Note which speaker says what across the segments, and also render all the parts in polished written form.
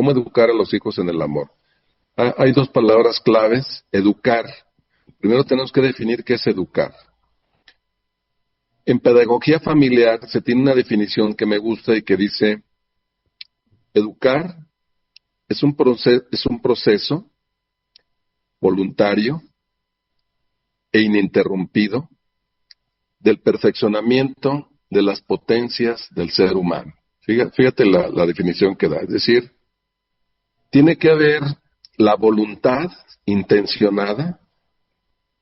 Speaker 1: ¿Cómo educar a los hijos en el amor? Hay dos palabras claves: educar. Primero tenemos que definir qué es educar. En pedagogía familiar se tiene una definición que me gusta y que dice: educar es un proceso voluntario e ininterrumpido del perfeccionamiento de las potencias del ser humano. Fíjate la definición que da. Es decir, tiene que haber la voluntad intencionada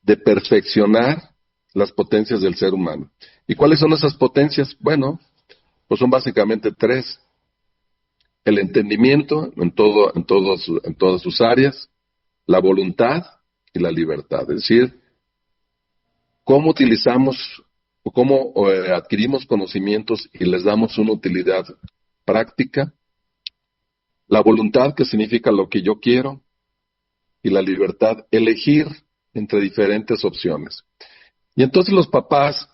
Speaker 1: de perfeccionar las potencias del ser humano. ¿Y cuáles son esas potencias? Bueno, pues son básicamente tres: el entendimiento en todas sus áreas, la voluntad y la libertad. Es decir, cómo utilizamos o cómo adquirimos conocimientos y les damos una utilidad práctica, la voluntad, que significa lo que yo quiero, y la libertad, elegir entre diferentes opciones. Y entonces los papás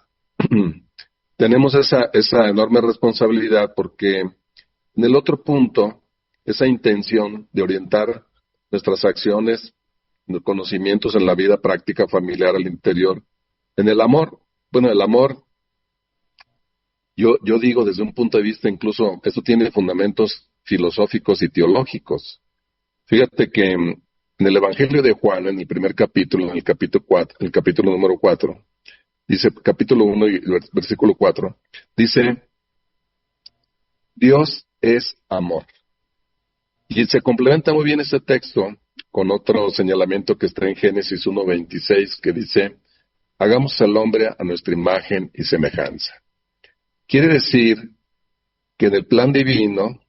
Speaker 1: tenemos esa enorme responsabilidad, porque en el otro punto, esa intención de orientar nuestras acciones, los conocimientos en la vida práctica familiar al interior, en el amor. Bueno, el amor, yo digo desde un punto de vista, incluso esto tiene fundamentos filosóficos y teológicos. Fíjate que en el Evangelio de Juan, en el primer capítulo, en el capítulo número 4, dice, capítulo 1 y versículo 4, dice: Dios es amor. Y se complementa muy bien ese texto con otro señalamiento que está en Génesis 1:26, que dice: hagamos al hombre a nuestra imagen y semejanza. Quiere decir que en el plan divino,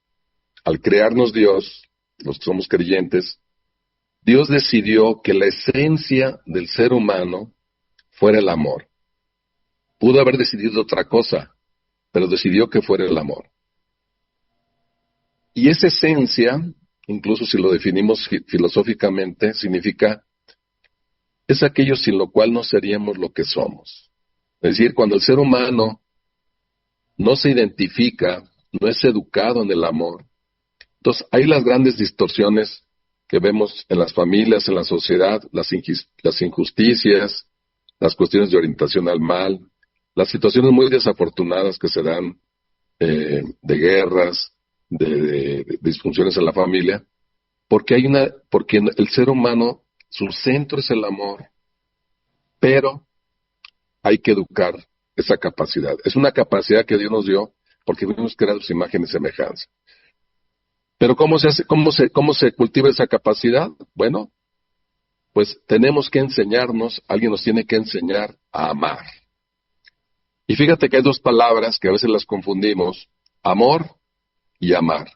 Speaker 1: al crearnos Dios, los que somos creyentes, Dios decidió que la esencia del ser humano fuera el amor. Pudo haber decidido otra cosa, pero decidió que fuera el amor. Y esa esencia, incluso si lo definimos filosóficamente, significa: es aquello sin lo cual no seríamos lo que somos. Es decir, cuando el ser humano no se identifica, no es educado en el amor, entonces hay las grandes distorsiones que vemos en las familias, en la sociedad, las injusticias, las cuestiones de orientación al mal, las situaciones muy desafortunadas que se dan, de guerras, de disfunciones en la familia, porque el ser humano, su centro es el amor, pero hay que educar esa capacidad. Es una capacidad que Dios nos dio porque fuimos creados a su imagen y semejanza. Pero ¿cómo se hace, cómo se cultiva esa capacidad? Bueno, pues tenemos que enseñarnos, alguien nos tiene que enseñar a amar. Y fíjate que hay dos palabras que a veces las confundimos: amor y amar.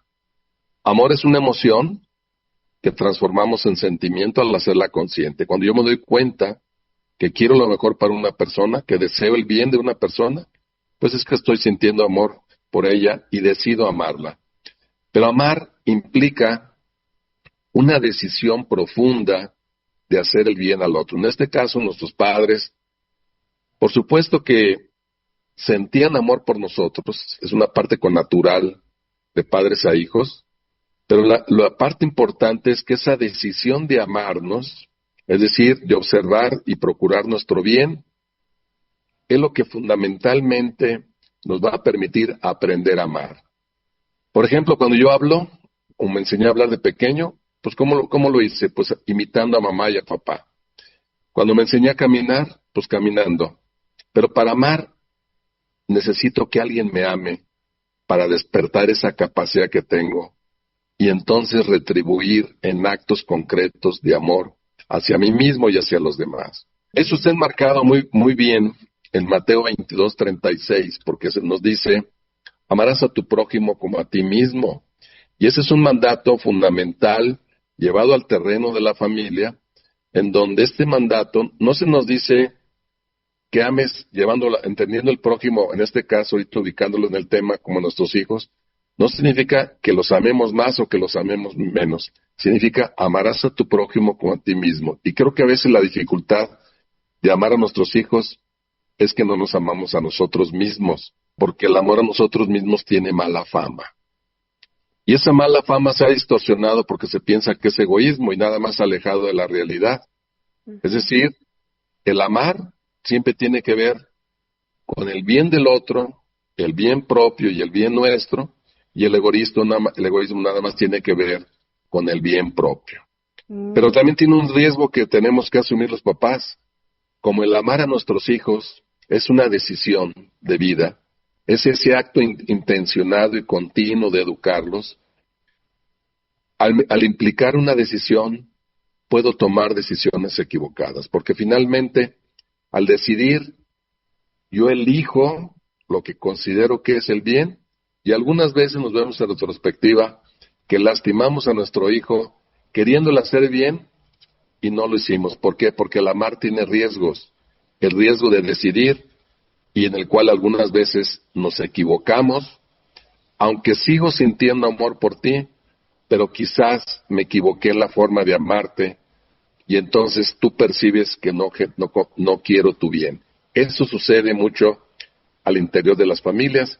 Speaker 1: Amor es una emoción que transformamos en sentimiento al hacerla consciente. Cuando yo me doy cuenta que quiero lo mejor para una persona, que deseo el bien de una persona, pues es que estoy sintiendo amor por ella y decido amarla. Pero amar implica una decisión profunda de hacer el bien al otro. En este caso, nuestros padres, por supuesto que sentían amor por nosotros, es una parte connatural de padres a hijos, pero la parte importante es que esa decisión de amarnos, es decir, de observar y procurar nuestro bien, es lo que fundamentalmente nos va a permitir aprender a amar. Por ejemplo, cuando yo hablo, o me enseñé a hablar de pequeño, pues ¿cómo lo hice? Pues imitando a mamá y a papá. Cuando me enseñé a caminar, pues caminando. Pero para amar, necesito que alguien me ame para despertar esa capacidad que tengo y entonces retribuir en actos concretos de amor hacia mí mismo y hacia los demás. Eso está enmarcado muy bien en Mateo 22:36, porque nos dice: amarás a tu prójimo como a ti mismo. Y ese es un mandato fundamental llevado al terreno de la familia, en donde este mandato no se nos dice que ames entendiendo el prójimo, en este caso, ahorita ubicándolo en el tema como nuestros hijos, no significa que los amemos más o que los amemos menos. Significa amarás a tu prójimo como a ti mismo. Y creo que a veces la dificultad de amar a nuestros hijos es que no nos amamos a nosotros mismos, porque el amor a nosotros mismos tiene mala fama. Y esa mala fama se ha distorsionado porque se piensa que es egoísmo y nada más alejado de la realidad. Es decir, el amar siempre tiene que ver con el bien del otro, el bien propio y el bien nuestro, y el egoísmo nada más tiene que ver con el bien propio. Pero también tiene un riesgo que tenemos que asumir los papás. Como el amar a nuestros hijos es una decisión de vida, es ese acto intencionado y continuo de educarlos, al implicar una decisión, puedo tomar decisiones equivocadas, porque finalmente, al decidir, yo elijo lo que considero que es el bien, y algunas veces nos vemos en retrospectiva que lastimamos a nuestro hijo queriéndole hacer bien y no lo hicimos. ¿Por qué? Porque el amar tiene riesgos, el riesgo de decidir y en el cual algunas veces nos equivocamos, aunque sigo sintiendo amor por ti, pero quizás me equivoqué en la forma de amarte y entonces tú percibes que no quiero tu bien. Eso sucede mucho al interior de las familias,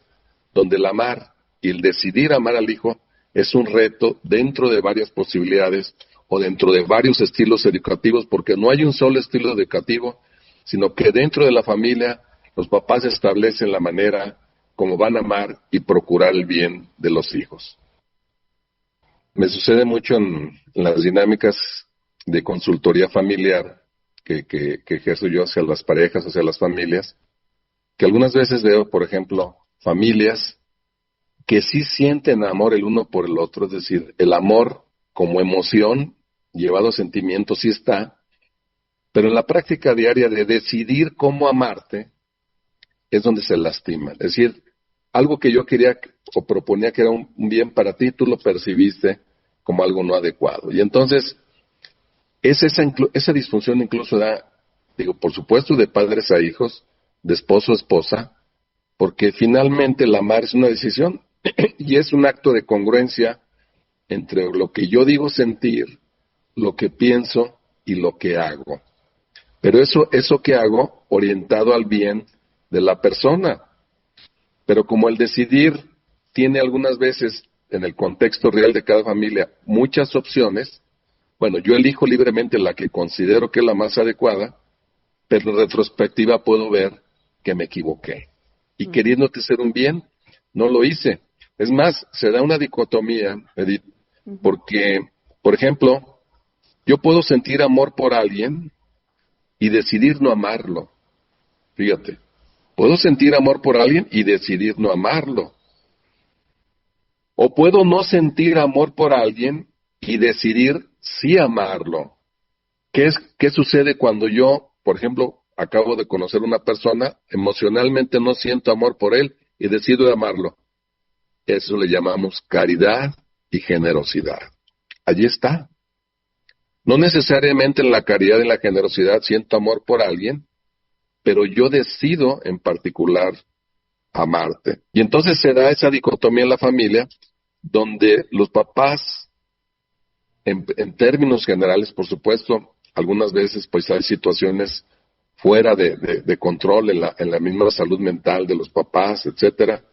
Speaker 1: donde el amar y el decidir amar al hijo es un reto dentro de varias posibilidades o dentro de varios estilos educativos, porque no hay un solo estilo educativo, sino que dentro de la familia los papás establecen la manera como van a amar y procurar el bien de los hijos. Me sucede mucho en las dinámicas de consultoría familiar que ejerzo yo hacia las parejas, hacia las familias, que algunas veces veo, por ejemplo, familias que sí sienten amor el uno por el otro, es decir, el amor como emoción llevado a sentimiento sí está, pero en la práctica diaria de decidir cómo amarte es donde se lastima. Es decir, algo que yo quería o proponía que era un bien para ti, tú lo percibiste como algo no adecuado. Y entonces, esa disfunción incluso da, digo, por supuesto, de padres a hijos, de esposo a esposa, porque finalmente el amar es una decisión y es un acto de congruencia entre lo que yo digo sentir, lo que pienso y lo que hago. Pero eso que hago orientado al bien de la persona. Pero como el decidir tiene algunas veces, en el contexto real de cada familia, muchas opciones, bueno, yo elijo libremente la que considero que es la más adecuada, pero en retrospectiva puedo ver que me equivoqué. Y queriéndote ser un bien, no lo hice. Es más, se da una dicotomía, Edith, porque, por ejemplo, yo puedo sentir amor por alguien y decidir no amarlo. Fíjate, puedo sentir amor por alguien y decidir no amarlo. O puedo no sentir amor por alguien y decidir sí amarlo. ¿Qué sucede cuando yo, por ejemplo, acabo de conocer una persona, emocionalmente no siento amor por él y decido amarlo? Eso le llamamos caridad y generosidad. Allí está. No necesariamente en la caridad y la generosidad siento amor por alguien, pero yo decido en particular amarte. Y entonces se da esa dicotomía en la familia, donde los papás, en términos generales, por supuesto, algunas veces pues hay situaciones fuera de control en la misma salud mental de los papás, etcétera.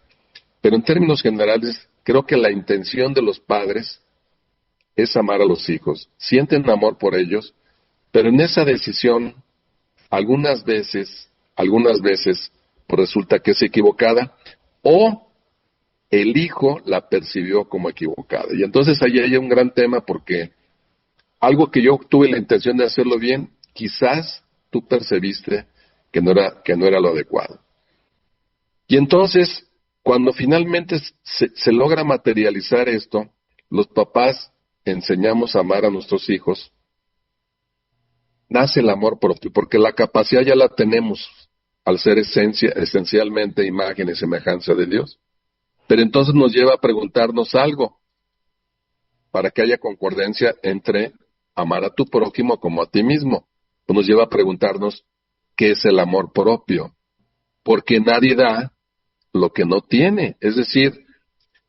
Speaker 1: Pero en términos generales, creo que la intención de los padres es amar a los hijos. Sienten amor por ellos, pero en esa decisión, algunas veces, pues resulta que es equivocada, o el hijo la percibió como equivocada. Y entonces ahí hay un gran tema porque algo que yo tuve la intención de hacerlo bien, quizás tú percibiste que no era lo adecuado. Y entonces, cuando finalmente se logra materializar esto, los papás enseñamos a amar a nuestros hijos, nace el amor propio, porque la capacidad ya la tenemos al ser esencialmente imagen y semejanza de Dios. Pero entonces nos lleva a preguntarnos algo, para que haya concordancia entre amar a tu prójimo como a ti mismo. Pues nos lleva a preguntarnos qué es el amor propio, porque nadie da lo que no tiene. Es decir,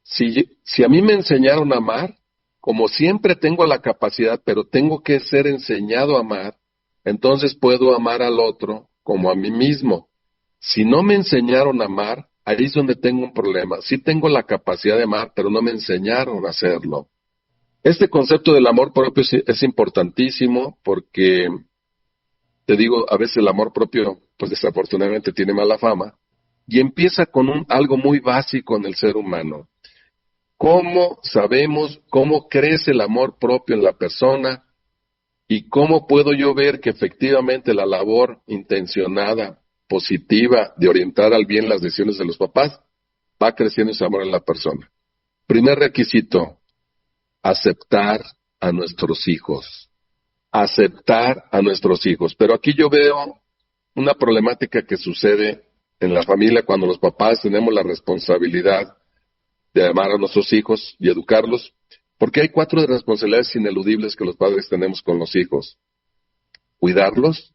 Speaker 1: si a mí me enseñaron a amar, como siempre tengo la capacidad, pero tengo que ser enseñado a amar, entonces puedo amar al otro como a mí mismo. Si no me enseñaron a amar, ahí es donde tengo un problema. Sí tengo la capacidad de amar, pero no me enseñaron a hacerlo. Este concepto del amor propio es importantísimo porque, te digo, a veces el amor propio, pues desafortunadamente tiene mala fama, y empieza con algo muy básico en el ser humano. ¿Cómo sabemos cómo crece el amor propio en la persona y cómo puedo yo ver que efectivamente la labor intencionada, positiva, de orientar al bien las decisiones de los papás, va creciendo ese amor en la persona? Primer requisito, aceptar a nuestros hijos. Aceptar a nuestros hijos. Pero aquí yo veo una problemática que sucede en la familia cuando los papás tenemos la responsabilidad de amar a nuestros hijos y educarlos, porque hay 4 responsabilidades ineludibles que los padres tenemos con los hijos: cuidarlos,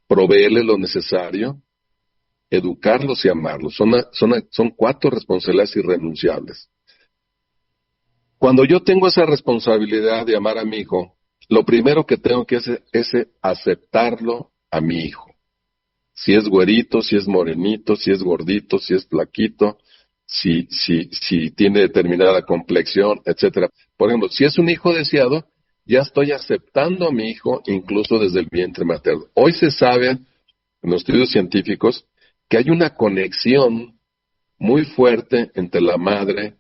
Speaker 1: proveerles lo necesario, educarlos y amarlos. Son 4 responsabilidades irrenunciables. Cuando yo tengo esa responsabilidad de amar a mi hijo, lo primero que tengo que hacer es aceptarlo a mi hijo. Si es güerito, si es morenito, si es gordito, si es flaquito, si tiene determinada complexión, etcétera. Por ejemplo, si es un hijo deseado, ya estoy aceptando a mi hijo incluso desde el vientre materno. Hoy se sabe, en los estudios científicos, que hay una conexión muy fuerte entre la madre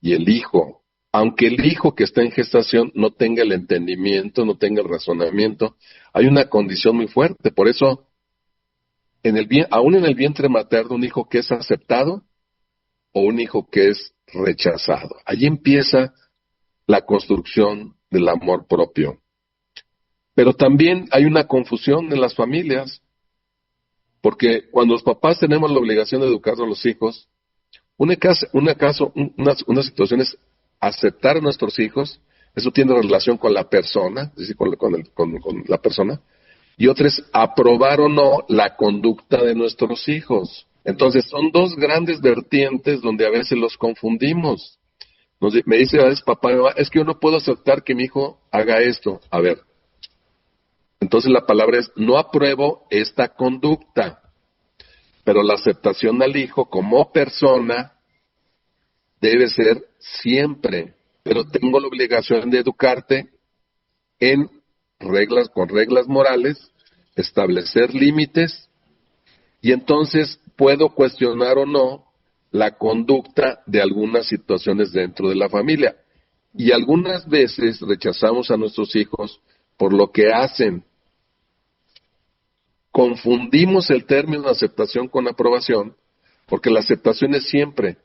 Speaker 1: y el hijo. Aunque el hijo que está en gestación no tenga el entendimiento, no tenga el razonamiento, hay una condición muy fuerte. Por eso, aún en el vientre materno, un hijo que es aceptado o un hijo que es rechazado. Allí empieza la construcción del amor propio. Pero también hay una confusión en las familias, porque cuando los papás tenemos la obligación de educar a los hijos, una situación es aceptar a nuestros hijos, eso tiene relación con la persona, es decir, con la persona, y otra es aprobar o no la conducta de nuestros hijos. Entonces son 2 grandes vertientes donde a veces los confundimos. Me dice a veces papá, es que yo no puedo aceptar que mi hijo haga esto. A ver, entonces la palabra es, no apruebo esta conducta, pero la aceptación al hijo como persona debe ser siempre, pero tengo la obligación de educarte con reglas morales, establecer límites, y entonces puedo cuestionar o no la conducta de algunas situaciones dentro de la familia. Y algunas veces rechazamos a nuestros hijos por lo que hacen. Confundimos el término aceptación con aprobación, porque la aceptación es siempre,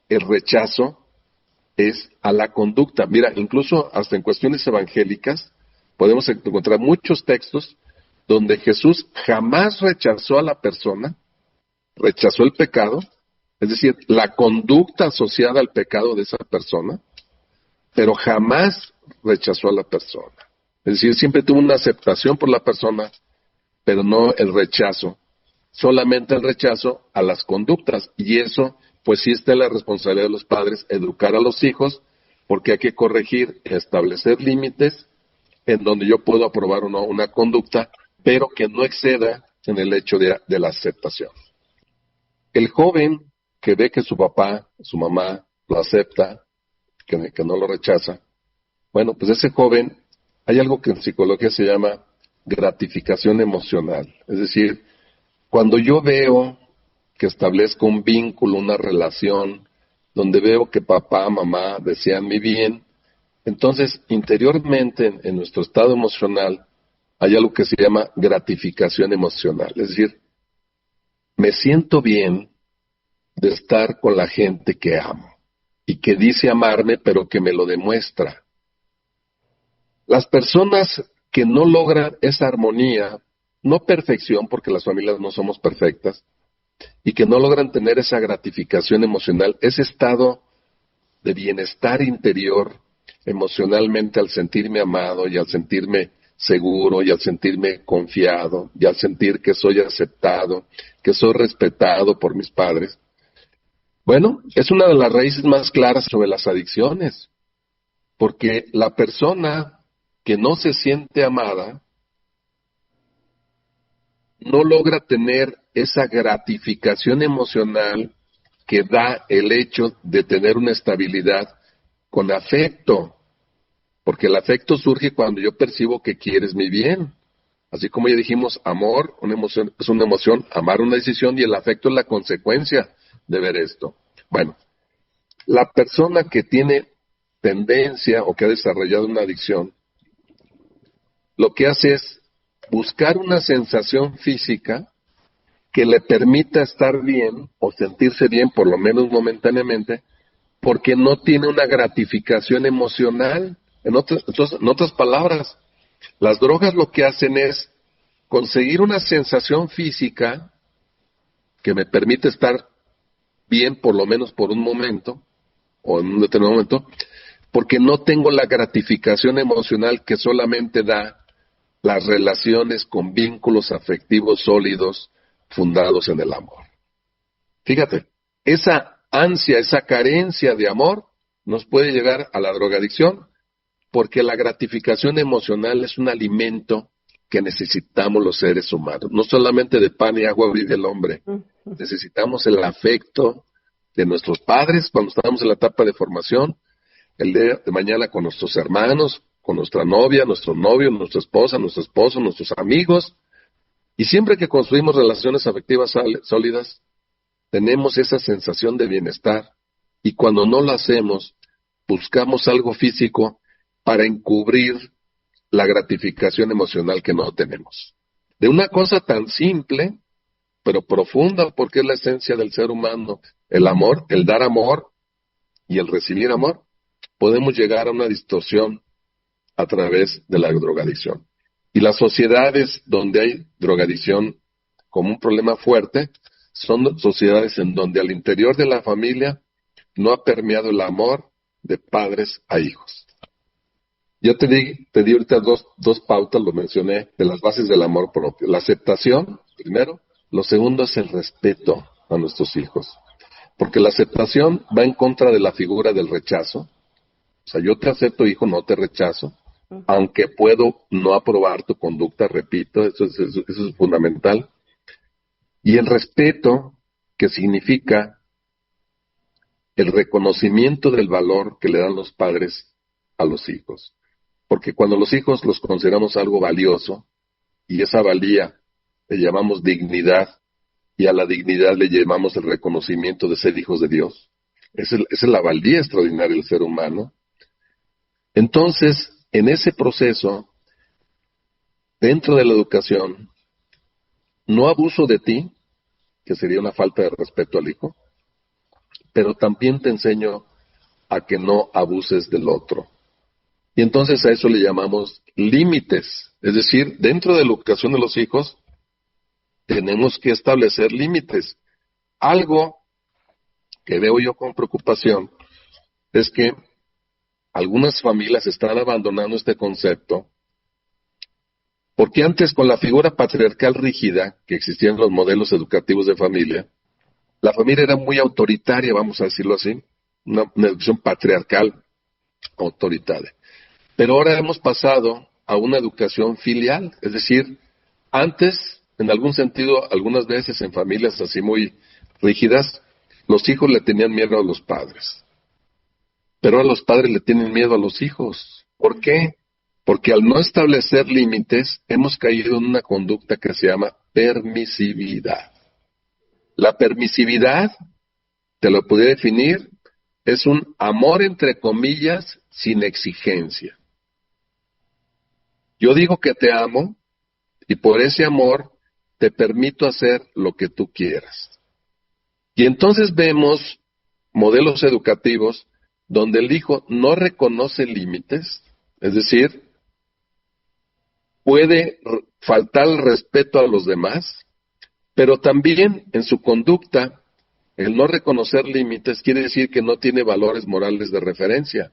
Speaker 1: el rechazo es a la conducta. Mira, incluso hasta en cuestiones evangélicas podemos encontrar muchos textos donde Jesús jamás rechazó a la persona, rechazó el pecado, es decir, la conducta asociada al pecado de esa persona, pero jamás rechazó a la persona. Es decir, siempre tuvo una aceptación por la persona, pero no el rechazo, solamente el rechazo a las conductas. Y eso, pues sí está en la responsabilidad de los padres, educar a los hijos, porque hay que corregir, establecer límites en donde yo puedo aprobar o no una conducta, pero que no exceda en el hecho de la aceptación. El joven que ve que su papá, su mamá lo acepta, que no lo rechaza, bueno, pues ese joven, hay algo que en psicología se llama gratificación emocional. Es decir, cuando yo veo que establezco un vínculo, una relación, donde veo que papá, mamá desean mi bien, entonces interiormente en nuestro estado emocional hay algo que se llama gratificación emocional. Es decir, me siento bien de estar con la gente que amo y que dice amarme, pero que me lo demuestra. Las personas que no logran esa armonía, no perfección, porque las familias no somos perfectas, y que no logran tener esa gratificación emocional, ese estado de bienestar interior emocionalmente al sentirme amado y al sentirme seguro y al sentirme confiado y al sentir que soy aceptado, que soy respetado por mis padres. Bueno, es una de las raíces más claras sobre las adicciones, porque la persona que no se siente amada no logra tener esa gratificación emocional que da el hecho de tener una estabilidad con afecto, porque el afecto surge cuando yo percibo que quieres mi bien. Así como ya dijimos, amor, una emoción, es una emoción, amar una decisión, y el afecto es la consecuencia de ver esto. Bueno, la persona que tiene tendencia o que ha desarrollado una adicción, lo que hace es buscar una sensación física que le permita estar bien o sentirse bien, por lo menos momentáneamente, porque no tiene una gratificación emocional. Entonces, en otras palabras, las drogas lo que hacen es conseguir una sensación física que me permite estar bien, por lo menos por un momento, o en un determinado momento, porque no tengo la gratificación emocional que solamente da las relaciones con vínculos afectivos sólidos fundados en el amor. Fíjate, esa ansia, esa carencia de amor nos puede llegar a la drogadicción, porque la gratificación emocional es un alimento que necesitamos los seres humanos. No solamente de pan y agua vive el hombre. Necesitamos el afecto de nuestros padres cuando estamos en la etapa de formación, el día de mañana con nuestros hermanos, con nuestra novia, nuestro novio, nuestra esposa, nuestro esposo, nuestros amigos. Y siempre que construimos relaciones afectivas sólidas, tenemos esa sensación de bienestar. Y cuando no lo hacemos, buscamos algo físico para encubrir la gratificación emocional que no tenemos. De una cosa tan simple, pero profunda, porque es la esencia del ser humano, el amor, el dar amor y el recibir amor, podemos llegar a una distorsión a través de la drogadicción. Y las sociedades donde hay drogadicción como un problema fuerte, son sociedades en donde al interior de la familia no ha permeado el amor de padres a hijos. Yo te di ahorita dos pautas, lo mencioné, de las bases del amor propio. La aceptación, primero. Lo segundo es el respeto a nuestros hijos. Porque la aceptación va en contra de la figura del rechazo. O sea, yo te acepto, hijo, no te rechazo. Aunque puedo no aprobar tu conducta, repito, eso es fundamental. Y el respeto, que significa el reconocimiento del valor que le dan los padres a los hijos. Porque cuando los hijos los consideramos algo valioso, y esa valía le llamamos dignidad, y a la dignidad le llamamos el reconocimiento de ser hijos de Dios. Esa es la valía extraordinaria del ser humano. Entonces, en ese proceso, dentro de la educación, no abuso de ti, que sería una falta de respeto al hijo, pero también te enseño a que no abuses del otro. Y entonces a eso le llamamos límites. Es decir, dentro de la educación de los hijos, tenemos que establecer límites. Algo que veo yo con preocupación es que algunas familias están abandonando este concepto, porque antes, con la figura patriarcal rígida que existía en los modelos educativos de familia, la familia era muy autoritaria, vamos a decirlo así, una educación patriarcal autoritaria. Pero ahora hemos pasado a una educación filial, es decir, antes, en algún sentido, algunas veces en familias así muy rígidas, los hijos le tenían miedo a los padres. Pero ahora los padres le tienen miedo a los hijos. ¿Por qué? Porque al no establecer límites, hemos caído en una conducta que se llama permisividad. La permisividad, te lo podría definir, es un amor entre comillas sin exigencia. Yo digo que te amo y por ese amor te permito hacer lo que tú quieras. Y entonces vemos modelos educativos donde el hijo no reconoce límites, es decir, puede faltar el respeto a los demás, pero también en su conducta, el no reconocer límites quiere decir que no tiene valores morales de referencia.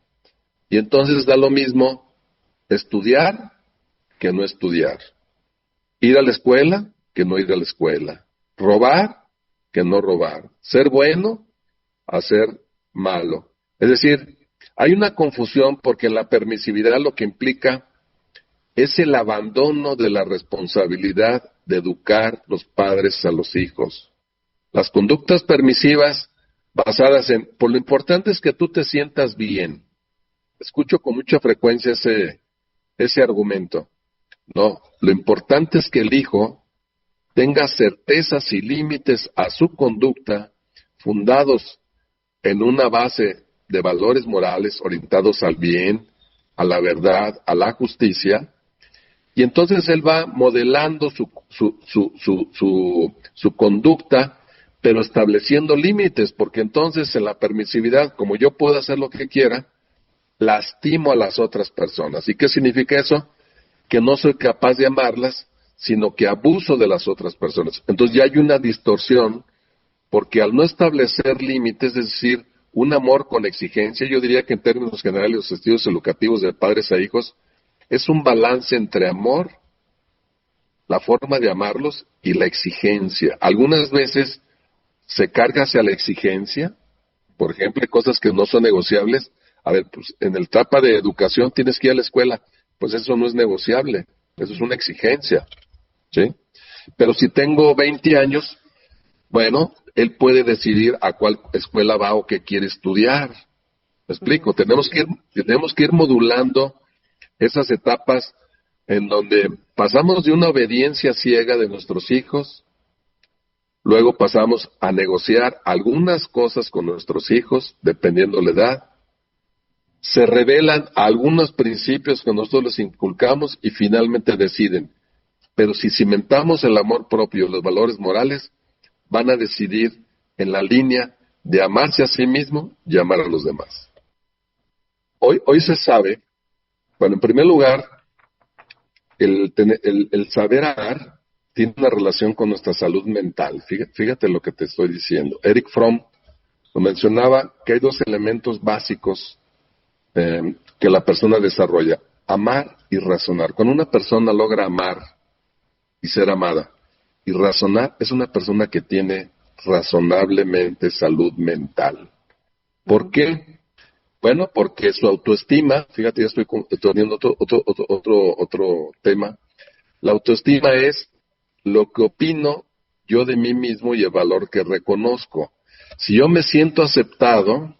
Speaker 1: Y entonces da lo mismo estudiar que no estudiar. Ir a la escuela que no ir a la escuela. Robar que no robar. Ser bueno a ser malo. Es decir, hay una confusión porque en la permisividad lo que implica es el abandono de la responsabilidad de educar los padres a los hijos. Las conductas permisivas basadas por lo importante es que tú te sientas bien. Escucho con mucha frecuencia ese argumento. No, lo importante es que el hijo tenga certezas y límites a su conducta fundados en una base de valores morales orientados al bien, a la verdad, a la justicia, y entonces él va modelando su conducta, pero estableciendo límites, porque entonces en la permisividad, como yo puedo hacer lo que quiera, lastimo a las otras personas. ¿Y qué significa eso? Que no soy capaz de amarlas, sino que abuso de las otras personas. Entonces ya hay una distorsión, porque al no establecer límites, es decir, un amor con exigencia, yo diría que en términos generales los estudios educativos de padres a hijos, es un balance entre amor, la forma de amarlos y la exigencia. Algunas veces se carga hacia la exigencia, por ejemplo, cosas que no son negociables. A ver, pues en el etapa de educación tienes que ir a la escuela, pues eso no es negociable, eso es una exigencia, ¿sí? Pero si tengo 20 años, bueno, él puede decidir a cuál escuela va o qué quiere estudiar. ¿Me explico? Tenemos que ir modulando esas etapas en donde pasamos de una obediencia ciega de nuestros hijos, luego pasamos a negociar algunas cosas con nuestros hijos, dependiendo la edad, se revelan algunos principios que nosotros les inculcamos y finalmente deciden. Pero si cimentamos el amor propio, los valores morales, van a decidir en la línea de amarse a sí mismo y amar a los demás. Hoy se sabe, bueno, en primer lugar, el saber amar tiene una relación con nuestra salud mental. Fíjate lo que te estoy diciendo. Eric Fromm lo mencionaba, que hay dos elementos básicos que la persona desarrolla: amar y razonar. Cuando una persona logra amar y ser amada y razonar, es una persona que tiene razonablemente salud mental. ¿Por qué? Bueno, porque su autoestima, fíjate, ya estoy poniendo otro tema. La autoestima es lo que opino yo de mí mismo y el valor que reconozco. Si yo me siento aceptado,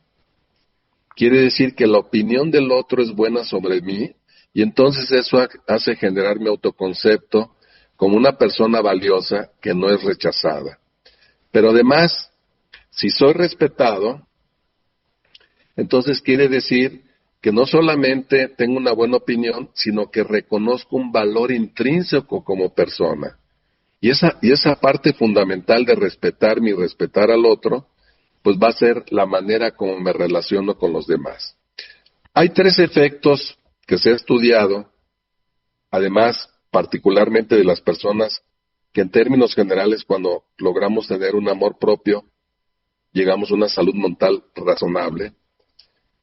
Speaker 1: quiere decir que la opinión del otro es buena sobre mí, y entonces eso hace generar mi autoconcepto como una persona valiosa que no es rechazada. Pero además, si soy respetado, entonces quiere decir que no solamente tengo una buena opinión, sino que reconozco un valor intrínseco como persona. Y esa parte fundamental de respetarme y respetar al otro, pues va a ser la manera como me relaciono con los demás. Hay 3 efectos que se ha estudiado, además, particularmente de las personas que en términos generales, cuando logramos tener un amor propio, llegamos a una salud mental razonable.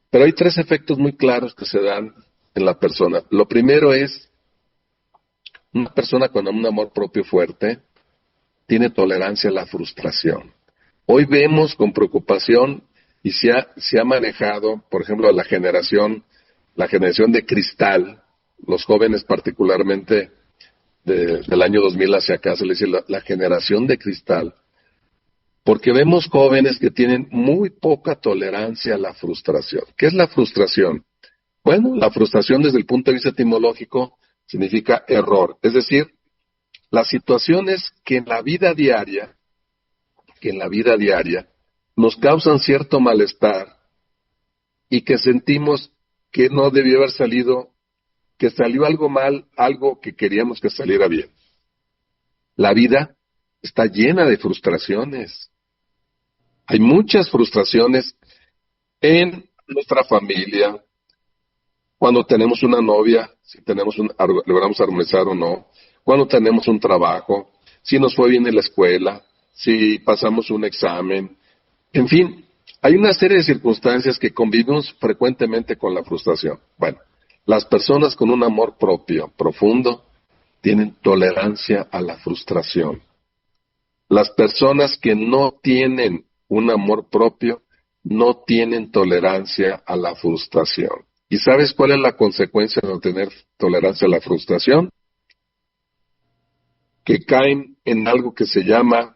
Speaker 1: Pero hay 3 efectos muy claros que se dan en la persona. Lo primero es, una persona con un amor propio fuerte tiene tolerancia a la frustración. Hoy vemos con preocupación y se ha manejado, por ejemplo, la generación de cristal, los jóvenes particularmente del año 2000 hacia acá, se les dice la generación de cristal, porque vemos jóvenes que tienen muy poca tolerancia a la frustración. ¿Qué es la frustración? Bueno, la frustración desde el punto de vista etimológico significa error, es decir, las situaciones que en la vida diaria nos causan cierto malestar y que sentimos que no debió haber salido, que salió algo mal, algo que queríamos que saliera bien. La vida está llena de frustraciones. Hay muchas frustraciones en nuestra familia, cuando tenemos una novia, si logramos armonizar o no, cuando tenemos un trabajo, si nos fue bien en la escuela, si pasamos un examen, en fin, hay una serie de circunstancias que convivimos frecuentemente con la frustración. Bueno, las personas con un amor propio profundo tienen tolerancia a la frustración. Las personas que no tienen un amor propio no tienen tolerancia a la frustración. ¿Y sabes cuál es la consecuencia de no tener tolerancia a la frustración? Que caen en algo que se llama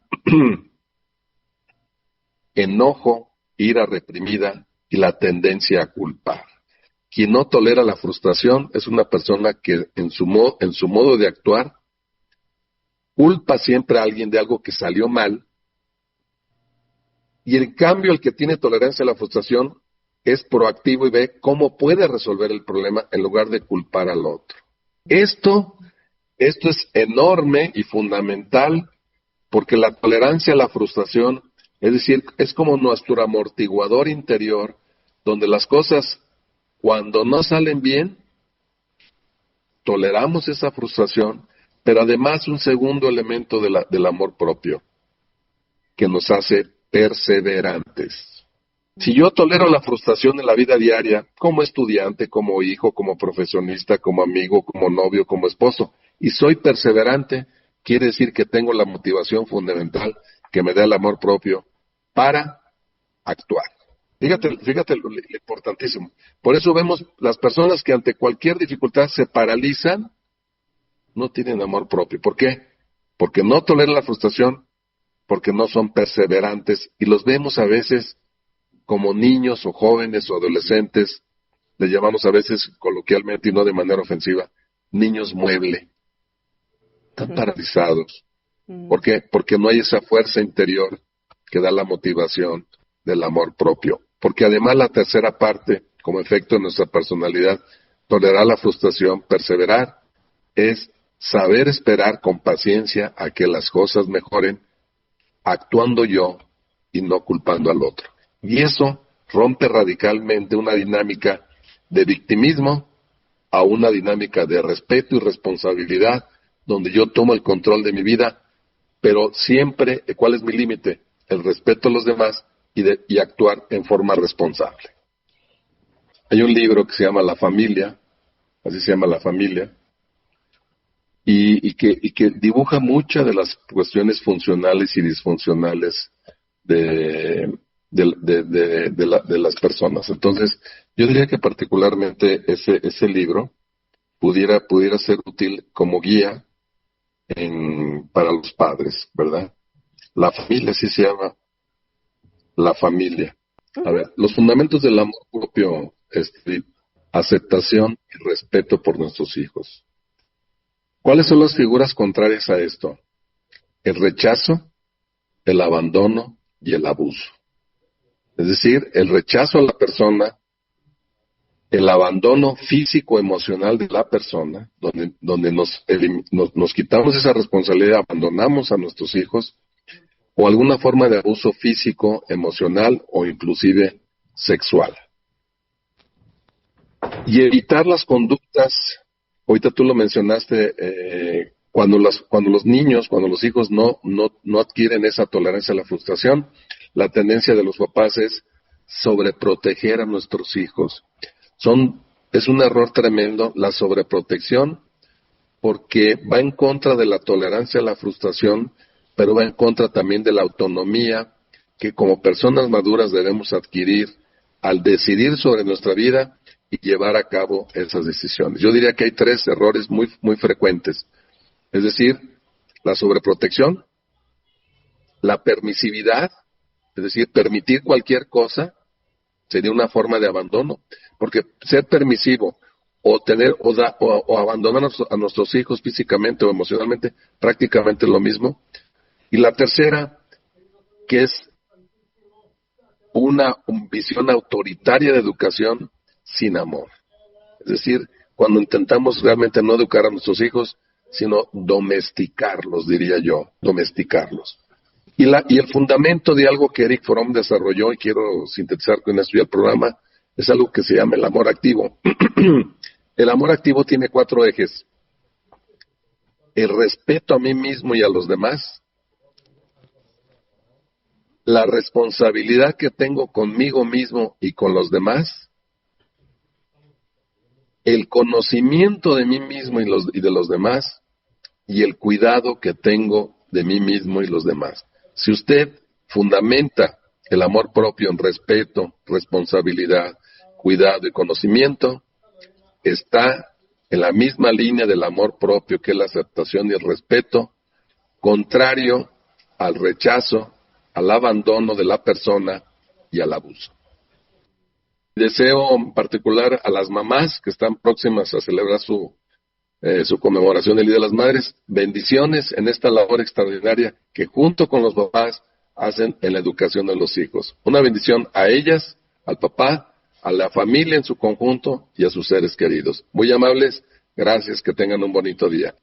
Speaker 1: enojo, ira reprimida y la tendencia a culpar. Quien no tolera la frustración es una persona que en su modo de actuar culpa siempre a alguien de algo que salió mal, y en cambio el que tiene tolerancia a la frustración es proactivo y ve cómo puede resolver el problema en lugar de culpar al otro. Esto es enorme y fundamental, porque la tolerancia a la frustración, es decir, es como nuestro amortiguador interior, donde las cosas, cuando no salen bien, toleramos esa frustración, pero además un segundo elemento del amor propio, que nos hace perseverantes. Si yo tolero la frustración en la vida diaria, como estudiante, como hijo, como profesionista, como amigo, como novio, como esposo, y soy perseverante, quiere decir que tengo la motivación fundamental que me da el amor propio para actuar. Fíjate lo importantísimo. Por eso vemos las personas que ante cualquier dificultad se paralizan, no tienen amor propio. ¿Por qué? Porque no toleran la frustración, porque no son perseverantes, y los vemos a veces como niños o jóvenes o adolescentes, les llamamos a veces coloquialmente y no de manera ofensiva, niños mueble. Están paralizados. ¿Por qué? Porque no hay esa fuerza interior que da la motivación del amor propio. Porque además la tercera parte, como efecto de nuestra personalidad, tolerar la frustración, perseverar, es saber esperar con paciencia a que las cosas mejoren, actuando yo y no culpando al otro. Y eso rompe radicalmente una dinámica de victimismo a una dinámica de respeto y responsabilidad, donde yo tomo el control de mi vida, pero siempre, ¿cuál es mi límite? El respeto a los demás y actuar en forma responsable. Hay un libro que se llama La Familia, así se llama La Familia, y que dibuja muchas de las cuestiones funcionales y disfuncionales de las personas. Entonces, yo diría que particularmente ese libro pudiera ser útil como guía para los padres, ¿verdad? La Familia, así se llama, La Familia. A ver, los fundamentos del amor propio, aceptación y respeto por nuestros hijos. ¿Cuáles son las figuras contrarias a esto? El rechazo, el abandono y el abuso. Es decir, el rechazo a la persona, el abandono físico, emocional de la persona, donde nos quitamos esa responsabilidad, abandonamos a nuestros hijos, o alguna forma de abuso físico, emocional o inclusive sexual. Y evitar las conductas, ahorita tú lo mencionaste, cuando los niños, cuando los hijos no adquieren esa tolerancia a la frustración, la tendencia de los papás es sobreproteger a nuestros hijos. Es un error tremendo la sobreprotección, porque va en contra de la tolerancia a la frustración, pero va en contra también de la autonomía que como personas maduras debemos adquirir al decidir sobre nuestra vida y llevar a cabo esas decisiones. Yo diría que hay 3 errores muy, muy frecuentes. Es decir, la sobreprotección, la permisividad, es decir, permitir cualquier cosa, sería una forma de abandono, porque ser permisivo o abandonar a nuestros hijos físicamente o emocionalmente, prácticamente es lo mismo. Y la tercera, que es una visión autoritaria de educación sin amor. Es decir, cuando intentamos realmente no educar a nuestros hijos, sino domesticarlos, diría yo, domesticarlos. Y el fundamento de algo que Eric Fromm desarrolló, y quiero sintetizar con esto ya el programa, es algo que se llama el amor activo. El amor activo tiene 4 ejes. El respeto a mí mismo y a los demás, la responsabilidad que tengo conmigo mismo y con los demás, el conocimiento de mí mismo y de los demás, y el cuidado que tengo de mí mismo y los demás. Si usted fundamenta el amor propio en respeto, responsabilidad, cuidado y conocimiento está en la misma línea del amor propio, que es la aceptación y el respeto, contrario al rechazo, al abandono de la persona y al abuso. Deseo en particular a las mamás que están próximas a celebrar su conmemoración del Día de las Madres, bendiciones en esta labor extraordinaria que junto con los papás hacen en la educación de los hijos. Una bendición a ellas, al papá, a la familia en su conjunto y a sus seres queridos. Muy amables, gracias, que tengan un bonito día.